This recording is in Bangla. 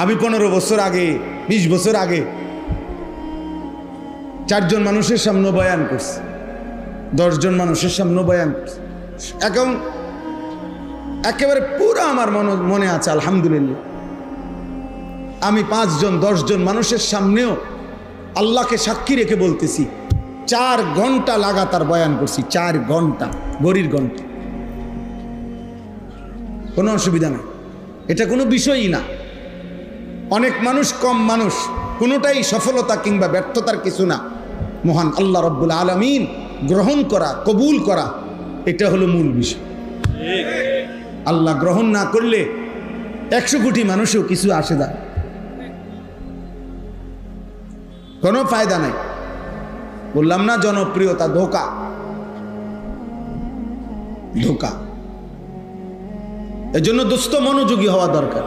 আমি 15 বছর আগে 20 বছর আগে 4 জন মানুষের সামনে বয়ান করছি, 10 জন মানুষের সামনে বয়ান করছি। এখন একেবারে পুরো আমার মনে আছে আলহামদুলিল্লাহ। আমি 5 জন 10 জন মানুষের সামনেও আল্লাহকে সাক্ষী রেখে বলতেছি 4 ঘন্টা লাগাতার বয়ান করছি, 4 ঘন্টা, ঘড়ির ঘন্টা। কোনো অসুবিধা না, এটা কোনো বিষয়ই না। অনেক মানুষ, কম মানুষ, কোনোটাই সফলতা কিংবা ব্যর্থতার কিছু না। মহান আল্লাহ রব্বুল আলামিন গ্রহণ করা, কবুল করা, এটা হলো মূল বিষয়। আল্লাহ গ্রহণ না করলে 100 কোটি মানুষও কিছু আসে না, কোনো ফায়দা নাই। বললাম না, জনপ্রিয়তা ধোঁকা, ধোঁকা। এজন্য দোস্ত মনোযোগী হওয়া দরকার।